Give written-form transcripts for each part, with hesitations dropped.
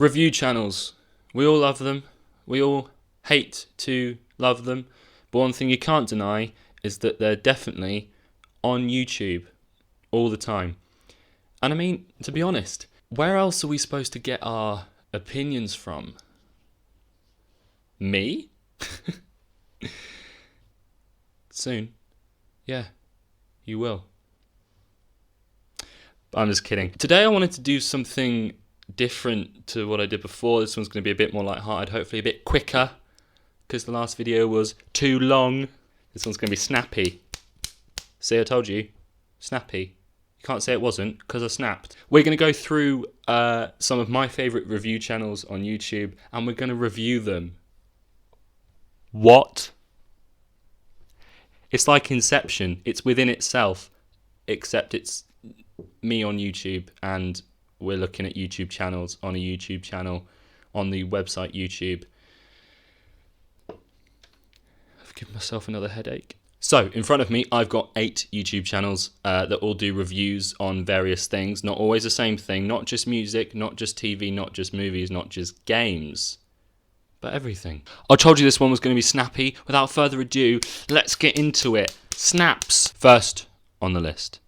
Review channels. We all love them. We all hate to love them. But one thing you can't deny is that they're definitely on YouTube all the time. And I mean, to be honest, where else are we supposed to get our opinions from? Me? Soon. Yeah, you will. I'm just kidding. Today I wanted to do something different to what I did before. This one's going to be a bit more lighthearted, hopefully a bit quicker, because the last video was too long. This one's going to be snappy. See, I told you. Snappy. You can't say it wasn't, because I snapped. We're going to go through some of my favourite review channels on YouTube, and we're going to review them. What? It's like Inception. It's within itself, except it's me on YouTube, and we're looking at YouTube channels on a YouTube channel on the website YouTube. I've given myself another headache. So, in front of me, I've got 8 YouTube channels that all do reviews on various things. Not always the same thing, not just music, not just TV, not just movies, not just games, but everything. I told you this one was going to be snappy. Without further ado, let's get into it. Snaps. First on the list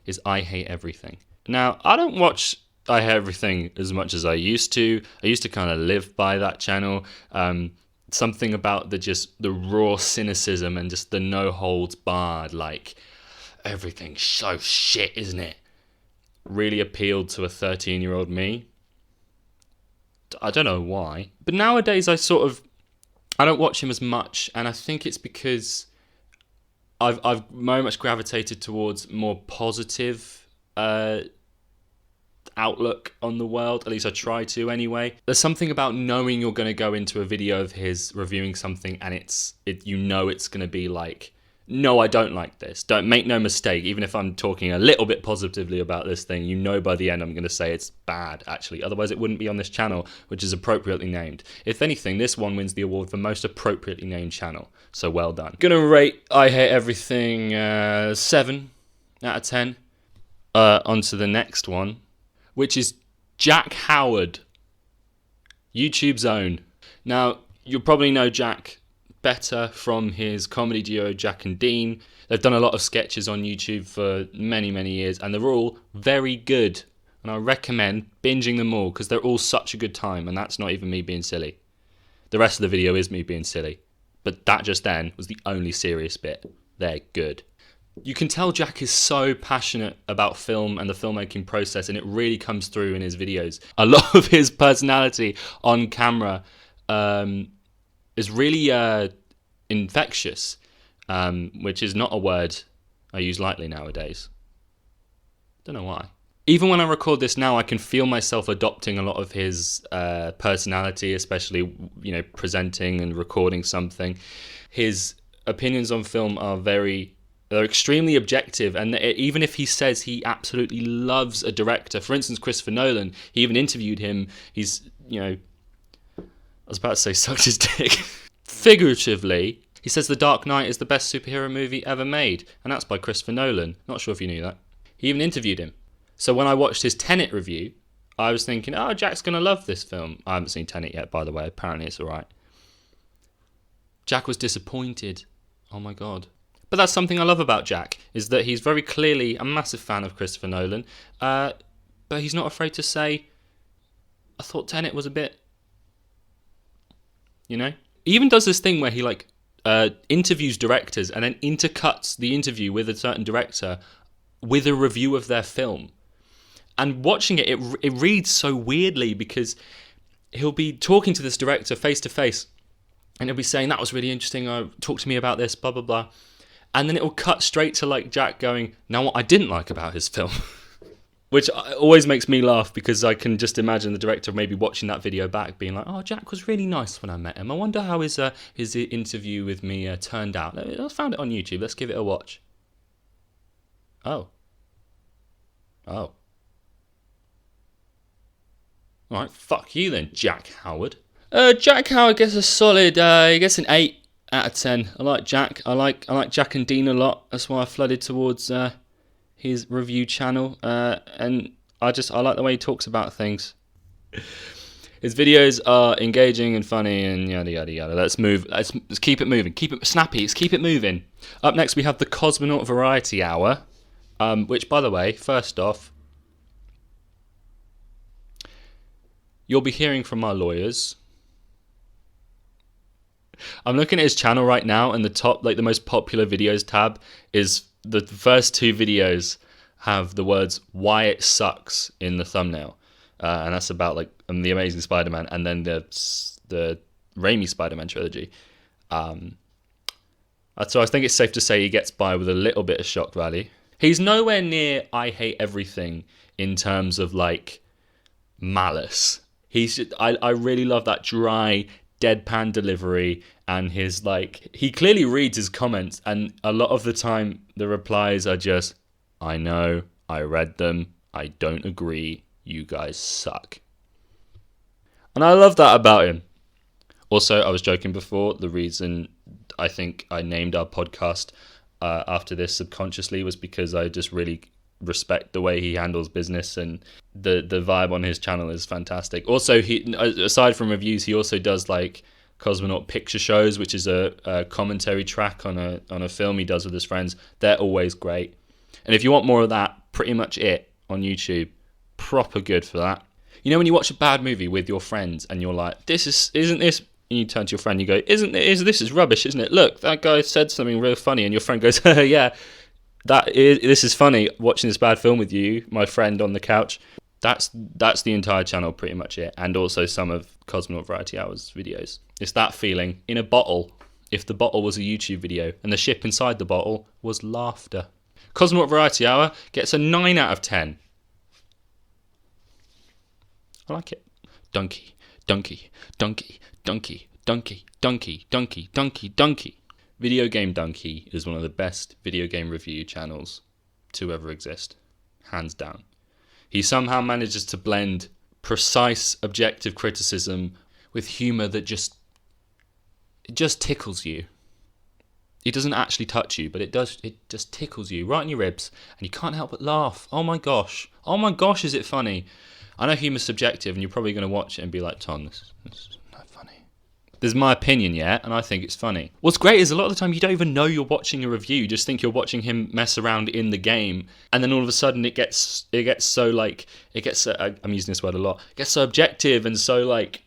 is I Hate Everything. Now, I don't watch I Hate Everything as much as I used to. I used to kind of live by that channel. Something about the raw cynicism and just the no holds barred, like, everything's so shit, isn't it? Really appealed to a 13-year-old me. I don't know why. But nowadays I don't watch him as much, and I think it's because I've very much gravitated towards more positive outlook on the world. At least I try to anyway. There's something about knowing you're going to go into a video of his reviewing something and it's going to be like, no, I don't like this. Don't make no mistake. Even if I'm talking a little bit positively about this thing, by the end I'm going to say it's bad, actually. Otherwise it wouldn't be on this channel, which is appropriately named. If anything, this one wins the award for most appropriately named channel. So well done. Gonna rate I Hate Everything 7 out of 10. On to the next one, which is Jack Howard, YouTube's own. Now, you'll probably know Jack better from his comedy duo Jack and Dean. They've done a lot of sketches on YouTube for many, many years, and they're all very good. And I recommend binging them all, because they're all such a good time, and that's not even me being silly. The rest of the video is me being silly, but that just then was the only serious bit. They're good. You can tell Jack is so passionate about film and the filmmaking process, and it really comes through in his videos. A lot of his personality on camera is really infectious, which is not a word I use lightly nowadays. Don't know why. Even when I record this now, I can feel myself adopting a lot of his personality, especially, presenting and recording something. His opinions on film they're extremely objective, and even if he says he absolutely loves a director, for instance, Christopher Nolan, he even interviewed him, I was about to say sucked his dick. Figuratively, he says The Dark Knight is the best superhero movie ever made, and that's by Christopher Nolan. Not sure if you knew that. He even interviewed him. So when I watched his Tenet review, I was thinking, oh, Jack's going to love this film. I haven't seen Tenet yet, by the way. Apparently it's alright. Jack was disappointed. Oh my god. But that's something I love about Jack, is that he's very clearly a massive fan of Christopher Nolan, but he's not afraid to say, I thought Tenet was a bit, He even does this thing where he interviews directors and then intercuts the interview with a certain director with a review of their film. And watching it reads so weirdly, because he'll be talking to this director face to face, and he'll be saying, that was really interesting, talk to me about this, blah, blah, blah. And then it will cut straight to Jack going, now what I didn't like about his film. Which always makes me laugh, because I can just imagine the director maybe watching that video back being like, oh, Jack was really nice when I met him. I wonder how his interview with me turned out. I found it on YouTube. Let's give it a watch. Oh. Alright, fuck you then, Jack Howard. Jack Howard gets a solid, he gets an 8 out of 10. I like Jack. I like Jack and Dean a lot. That's why I flooded towards his review channel. And I like the way he talks about things. His videos are engaging and funny and yada yada yada. Let's move. Let's keep it moving. Keep it snappy. Let's keep it moving. Up next, we have the Cosmonaut Variety Hour, which, by the way, first off, you'll be hearing from our lawyers. I'm looking at his channel right now, and the top, like the most popular videos tab, is the first 2 videos have the words "Why it sucks" in the thumbnail. And that's about like the Amazing Spider-Man, and then the Raimi Spider-Man trilogy. So I think it's safe to say he gets by with a little bit of shock value. He's nowhere near I Hate Everything in terms of like malice. I really love that dry, deadpan delivery, and his like he clearly reads his comments, and a lot of the time the replies are just, "I know, I read them, I don't agree. You guys suck." And I love that about him. Also, I was joking before, the reason I think I named our podcast after this subconsciously was because I just really respect the way he handles business, and the vibe on his channel is fantastic. Also, he, aside from reviews, he also does like Cosmonaut picture shows, which is a commentary track on a film he does with his friends. They're always great. And if you want more of that, pretty much it on YouTube. Proper good for that. You know when you watch a bad movie with your friends and you're like, isn't this, and you turn to your friend and you go, this is rubbish, isn't it? Look, that guy said something real funny, and your friend goes, yeah, this is funny, watching this bad film with you, my friend on the couch. That's the entire channel, pretty much it. And also some of Cosmonaut Variety Hour's videos. It's that feeling in a bottle, if the bottle was a YouTube video and the ship inside the bottle was laughter. Cosmonaut Variety Hour gets a 9 out of 10. I like it. Donkey, donkey, donkey, donkey, donkey, donkey, donkey, donkey, donkey. Video Game Donkey is one of the best video game review channels to ever exist. Hands down. He somehow manages to blend precise, objective criticism with humour that just tickles you. It doesn't actually touch you, but it just tickles you right in your ribs, and you can't help but laugh. Oh my gosh, is it funny? I know humour's subjective, and you're probably going to watch it and be like, Tom, this is not funny. This is my opinion, yeah, and I think it's funny. What's great is a lot of the time you don't even know you're watching a review. You just think you're watching him mess around in the game, and then all of a sudden it gets so like, I'm using this word a lot, it gets so objective and so like,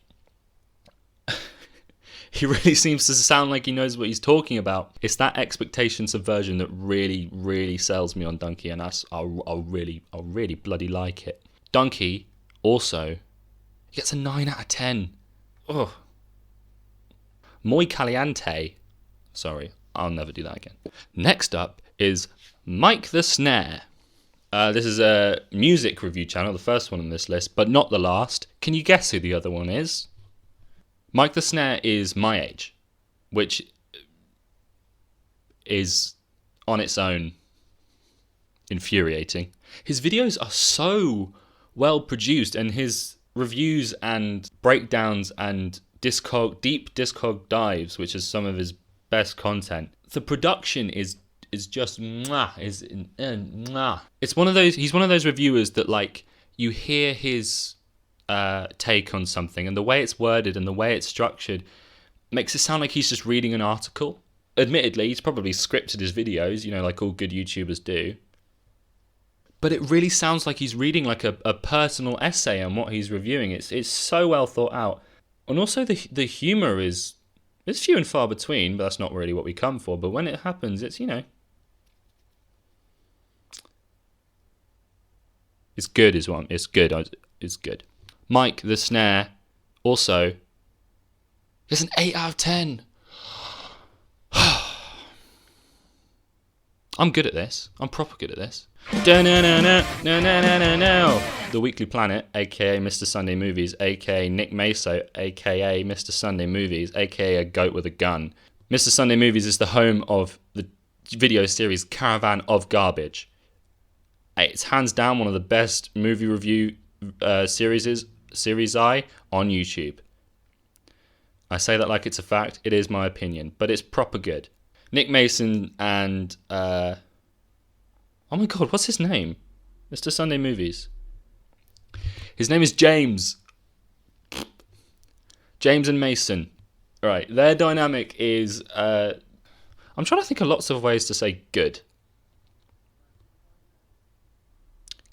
he really seems to sound like he knows what he's talking about. It's that expectation subversion that really, really sells me on Donkey, and I'll really bloody like it. Donkey also gets a 9 out of 10. Oh. Muy caliente. Sorry, I'll never do that again. Next up is Mike the Snare. This is a music review channel, the first one on this list, but not the last. Can you guess who the other one is? Mike the Snare is my age, which is on its own infuriating. His videos are so well produced, and his reviews and breakdowns and deep Discog dives, which is some of his best content. The production is just mwah. It's one of those. He's one of those reviewers that like you hear his take on something, and the way it's worded and the way it's structured makes it sound like he's just reading an article. Admittedly, he's probably scripted his videos, like all good YouTubers do. But it really sounds like he's reading like a personal essay on what he's reviewing. It's so well thought out. And also the humour is few and far between, but that's not really what we come for. But when it happens, it's it's good is one. It's good. Mike the Snare also gets an 8 out of 10. I'm good at this. I'm proper good at this. The Weekly Planet, aka Mr. Sunday Movies, aka Nick Meso, aka Mr. Sunday Movies, aka a goat with a gun. Mr. Sunday Movies is the home of the video series Caravan of Garbage. It's hands down one of the best movie review series on YouTube. I say that like it's a fact. It is my opinion, but it's proper good. Nick Mason and oh my god, what's his name? Mr. Sunday Movies. His name is James. James and Mason. Right, their dynamic is... I'm trying to think of lots of ways to say good.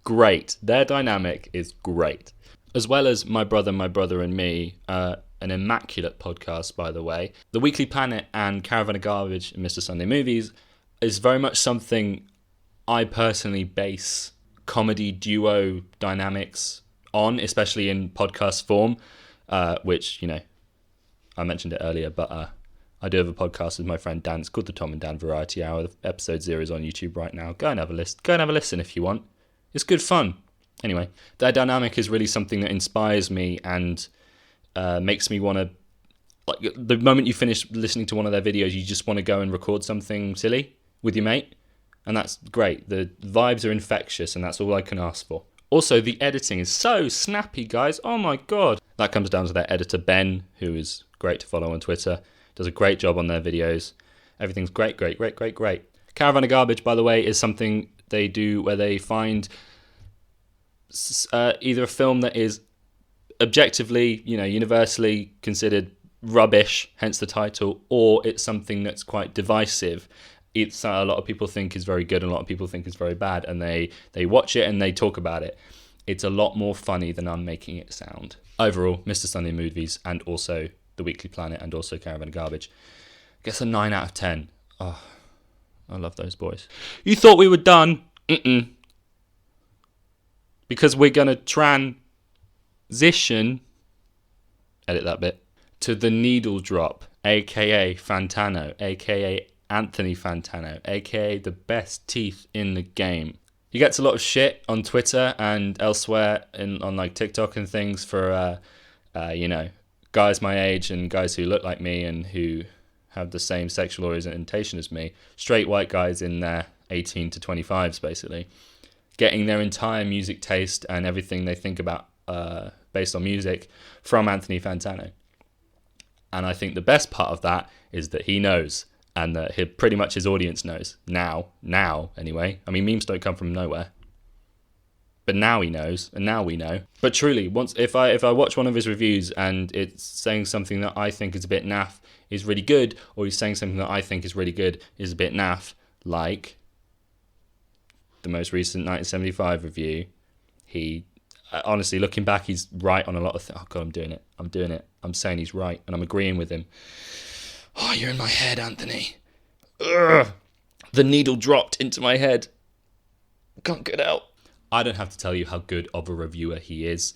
Great. Their dynamic is great. As well as My Brother and Me, an immaculate podcast, by the way. The Weekly Planet and Caravan of Garbage and Mr. Sunday Movies is very much something I personally base comedy duo dynamics on, especially in podcast form, which, I mentioned it earlier, but I do have a podcast with my friend Dan. It's called the Tom and Dan Variety Hour. Episode 0 is on YouTube right now. Go and have a listen. Go and have a listen if you want. It's good fun. Anyway, their dynamic is really something that inspires me and makes me want to... Like, the moment you finish listening to one of their videos, you just want to go and record something silly with your mate. And that's great. The vibes are infectious, and that's all I can ask for. Also, the editing is so snappy, guys. Oh my God. That comes down to their editor, Ben, who is great to follow on Twitter. Does a great job on their videos. Everything's great. Caravan of Garbage, by the way, is something they do where they find either a film that is objectively, universally considered rubbish, hence the title, or it's something that's quite divisive. It's a lot of people think is very good and a lot of people think is very bad, and they watch it and they talk about it. It's a lot more funny than I'm making it sound. Overall, Mr. Sunday Movies and also The Weekly Planet and also Caravan of Garbage gets a 9 out of 10. Oh, I love those boys. You thought we were done? Because we're going to transition, edit that bit, to the needle drop, a.k.a. Fantano, a.k.a. Anthony Fantano, a.k.a. the best teeth in the game. He gets a lot of shit on Twitter and elsewhere on like TikTok and things for, guys my age and guys who look like me and who have the same sexual orientation as me. Straight white guys in their 18 to 25s, basically. Getting their entire music taste and everything they think about based on music from Anthony Fantano. And I think the best part of that is that he knows, and that pretty much his audience knows. Now, anyway. I mean, memes don't come from nowhere. But now he knows, and now we know. But truly, if I watch one of his reviews and it's saying something that I think is a bit naff is really good, or he's saying something that I think is really good is a bit naff, like the most recent 1975 review, he... honestly, looking back, he's right on a lot of things. Oh, God, I'm doing it. I'm saying he's right, and I'm agreeing with him. Oh, you're in my head, Anthony. Ugh. The needle dropped into my head. Can't get out. I don't have to tell you how good of a reviewer he is.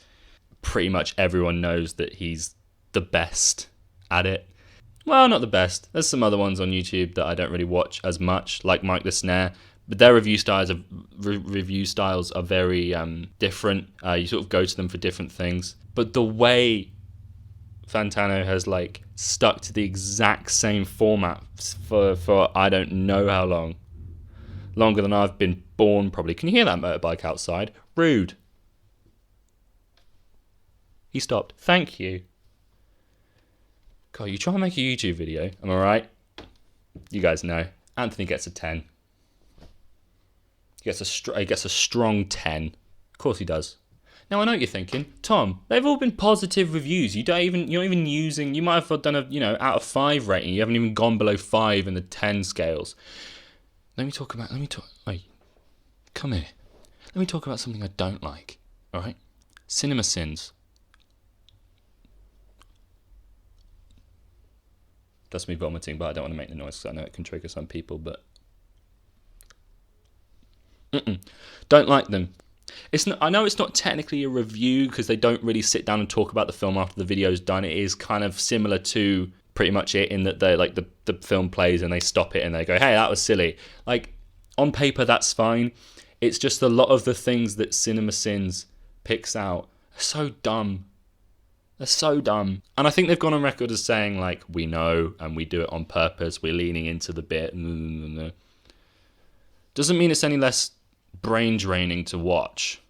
Pretty much everyone knows that he's the best at it. Well, not the best. There's some other ones on YouTube that I don't really watch as much, like Mike the Snare. But their review styles are very different. You sort of go to them for different things. But the way Fantano has stuck to the exact same format for I don't know how long. Longer than I've been born, probably. Can you hear that motorbike outside? Rude. He stopped. Thank you. God, you try and make a YouTube video. Am I right? You guys know. Anthony gets a 10. He gets a strong 10. Of course he does. Now I know what you're thinking, Tom. They've all been positive reviews. You're not even using. You might have done a out of 5 rating. You haven't even gone below 5 in the 10 scales. Let me talk. Wait, come here. Let me talk about something I don't like. All right, Cinema Sins. That's me vomiting, but I don't want to make the noise because I know it can trigger some people. But don't like them. I know it's not technically a review because they don't really sit down and talk about the film after the video's done. It is kind of similar to pretty much it in that they the film plays and they stop it and they go, hey, that was silly. On paper, that's fine. It's just a lot of the things that Cinema Sins picks out are so dumb. They're so dumb. And I think they've gone on record as saying, we know and we do it on purpose. We're leaning into the bit. No. Doesn't mean it's any less brain draining to watch,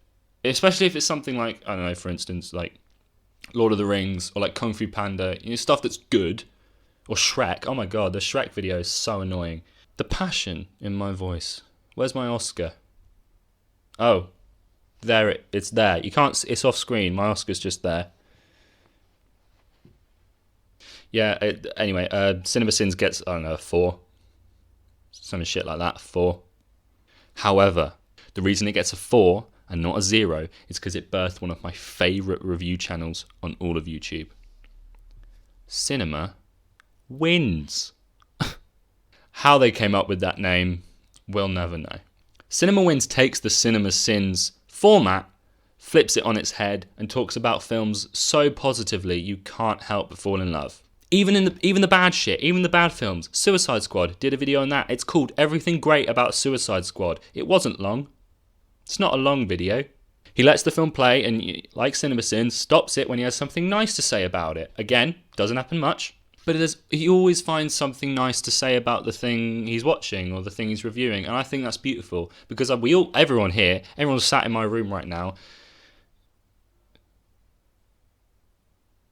especially if it's something I don't know, for instance, Lord of the Rings or Kung Fu Panda, stuff that's good, or Shrek. Oh my God, the Shrek video is so annoying. The passion in my voice. Where's my Oscar? Oh, there it's there. You can't. It's off screen. My Oscar's just there. Yeah, anyway, CinemaSins gets, I don't know, a 4. Some shit like that, 4. However, the reason it gets a 4 and not a 0 is because it birthed one of my favourite review channels on all of YouTube. Cinema Wins. How they came up with that name, we'll never know. Cinema Wins takes the CinemaSins format, flips it on its head, and talks about films so positively you can't help but fall in love. Even the bad shit, even the bad films. Suicide Squad did a video on that. It's called Everything Great About Suicide Squad. It wasn't long. It's not a long video. He lets the film play and, like CinemaSins, stops it when he has something nice to say about it. Again, doesn't happen much. But he always finds something nice to say about the thing he's watching or the thing he's reviewing. And I think that's beautiful. Because everyone's sat in my room right now.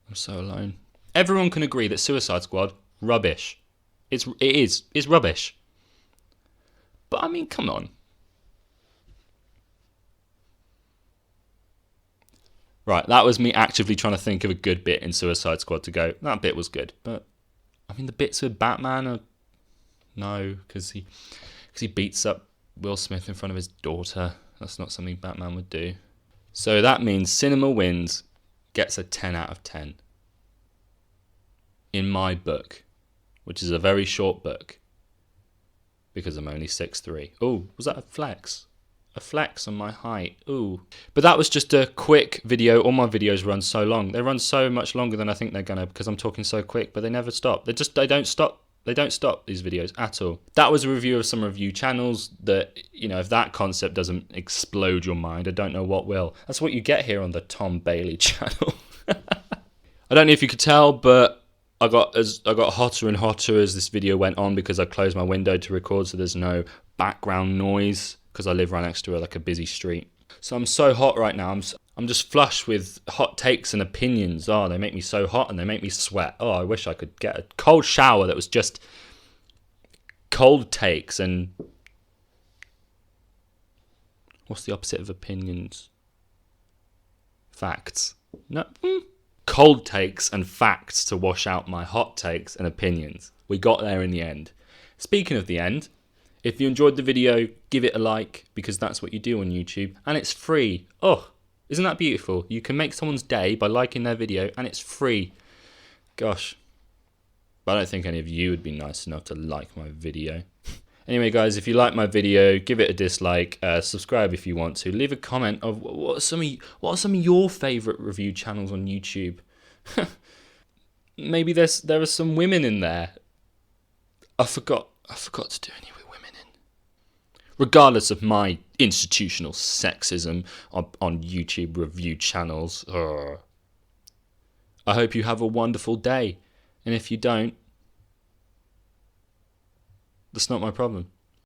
I'm so alone. Everyone can agree that Suicide Squad, rubbish. It is. It's rubbish. But I mean, come on. Right, that was me actively trying to think of a good bit in Suicide Squad to go, that bit was good. But, I mean, the bits with Batman are... No, because he beats up Will Smith in front of his daughter. That's not something Batman would do. So that means Cinema Wins gets a 10 out of 10. In my book, which is a very short book, because I'm only 6'3". Oh, was that a flex? A flex on my height. Ooh. But that was just a quick video. All my videos run so long. They run so much longer than I think they're gonna, because I'm talking so quick, but they never stop. They don't stop. They don't stop, these videos at all. That was a review of some review channels that, if that concept doesn't explode your mind, I don't know what will. That's what you get here on the Tom Bailey channel. I don't know if you could tell, but I got hotter and hotter as this video went on because I closed my window to record so there's no background noise because I live right next to a busy street. So I'm so hot right now. I'm just flush with hot takes and opinions. Oh, they make me so hot and they make me sweat. Oh, I wish I could get a cold shower that was just cold takes and... What's the opposite of opinions? Facts. No. Cold takes and facts to wash out my hot takes and opinions. We got there in the end. Speaking of the end, if you enjoyed the video, give it a like, because that's what you do on YouTube, and it's free. Oh, isn't that beautiful? You can make someone's day by liking their video, and it's free. Gosh. But I don't think any of you would be nice enough to like my video. Anyway, guys, if you like my video, give it a dislike, subscribe if you want to, leave a comment of what are some of your favourite review channels on YouTube. Maybe there are some women in there. I forgot to do any with women in. Regardless of my institutional sexism on YouTube review channels, I hope you have a wonderful day. And if you don't, that's not my problem.